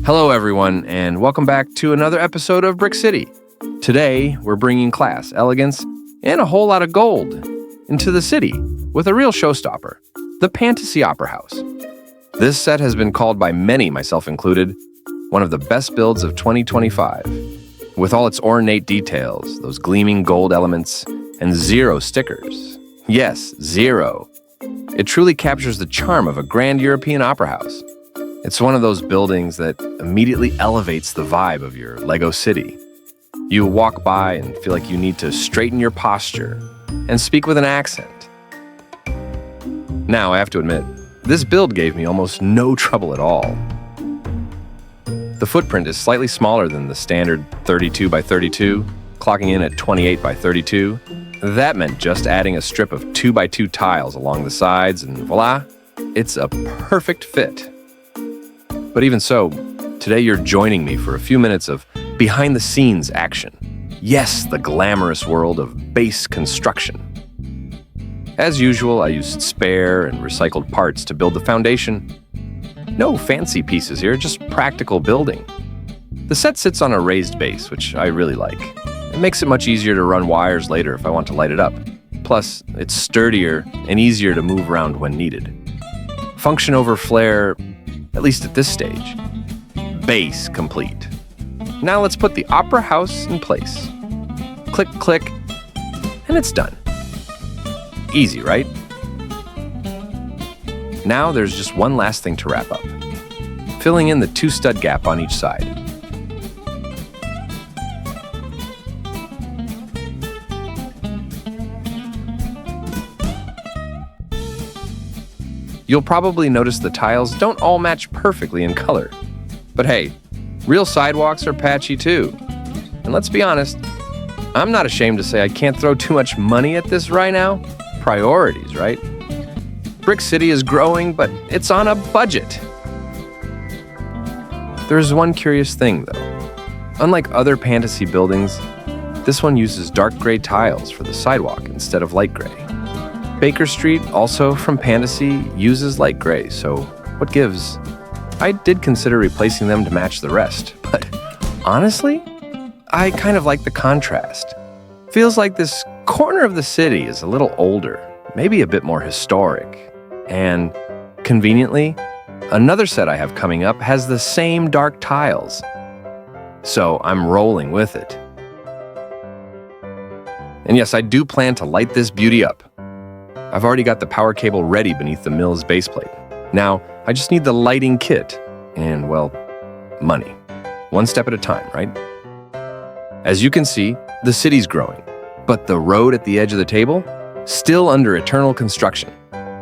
Hello everyone, and welcome back to another episode of Brick City. Today, we're bringing class, elegance, and a whole lot of gold into the city with a real showstopper, the Pantasy Opera House. This set has been called by many, myself included, one of the best builds of 2025. With all its ornate details, those gleaming gold elements, and 0 stickers. Yes, 0. It truly captures the charm of a grand European opera house. It's one of those buildings that immediately elevates the vibe of your Lego city. You walk by and feel like you need to straighten your posture and speak with an accent. Now, I have to admit, this build gave me almost no trouble at all. The footprint is slightly smaller than the standard 32 by 32, clocking in at 28 by 32. That meant just adding a strip of 2 by 2 tiles along the sides and voila, it's a perfect fit. But even so, today you're joining me for a few minutes of behind-the-scenes action. Yes, the glamorous world of base construction. As usual, I used spare and recycled parts to build the foundation. No fancy pieces here, just practical building. The set sits on a raised base, which I really like. It makes it much easier to run wires later if I want to light it up. Plus, it's sturdier and easier to move around when needed. Function over flare, at least at this stage. Base complete. Now let's put the opera house in place. Click, click, and it's done. Easy, right? Now there's just one last thing to wrap up. Filling in the 2 stud gap on each side. You'll probably notice the tiles don't all match perfectly in color. But hey, real sidewalks are patchy too. And let's be honest, I'm not ashamed to say I can't throw too much money at this right now. Priorities, right? Brick City is growing, but it's on a budget. There's one curious thing though. Unlike other fantasy buildings, this one uses dark gray tiles for the sidewalk instead of light gray. Baker Street, also from Fantasy, uses light gray, so what gives? I did consider replacing them to match the rest, but honestly, I kind of like the contrast. Feels like this corner of the city is a little older, maybe a bit more historic. And conveniently, another set I have coming up has the same dark tiles. So I'm rolling with it. And yes, I do plan to light this beauty up. I've already got the power cable ready beneath the mill's base plate. Now, I just need the lighting kit and, well, money. One step at a time, right? As you can see, the city's growing, but the road at the edge of the table, still under eternal construction.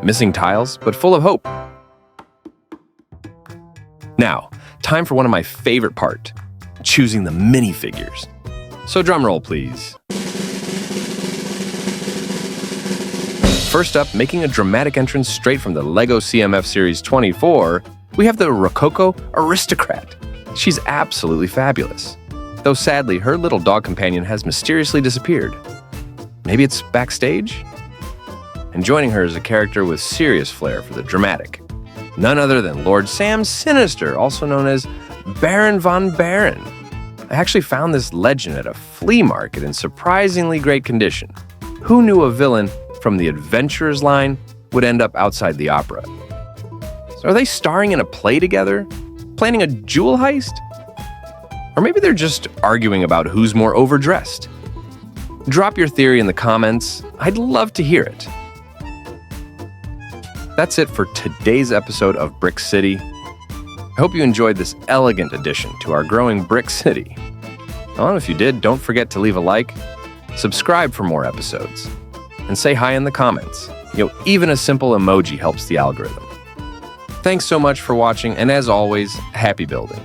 Missing tiles, but full of hope. Now, time for one of my favorite parts, choosing the minifigures. So drum roll, please. First up, making a dramatic entrance straight from the LEGO CMF Series 24, we have the Rococo Aristocrat. She's absolutely fabulous. Though sadly, her little dog companion has mysteriously disappeared. Maybe it's backstage? And joining her is a character with serious flair for the dramatic. None other than Lord Sam Sinister, also known as Baron von Barron. I actually found this legend at a flea market in surprisingly great condition. Who knew a villain from the Adventurers line would end up outside the opera? So are they starring in a play together? Planning a jewel heist? Or maybe they're just arguing about who's more overdressed? Drop your theory in the comments. I'd love to hear it. That's it for today's episode of Brick City. I hope you enjoyed this elegant addition to our growing Brick City. Well, if you did, don't forget to leave a like, subscribe for more episodes, and say hi in the comments. Even a simple emoji helps the algorithm. Thanks so much for watching, and as always, happy building.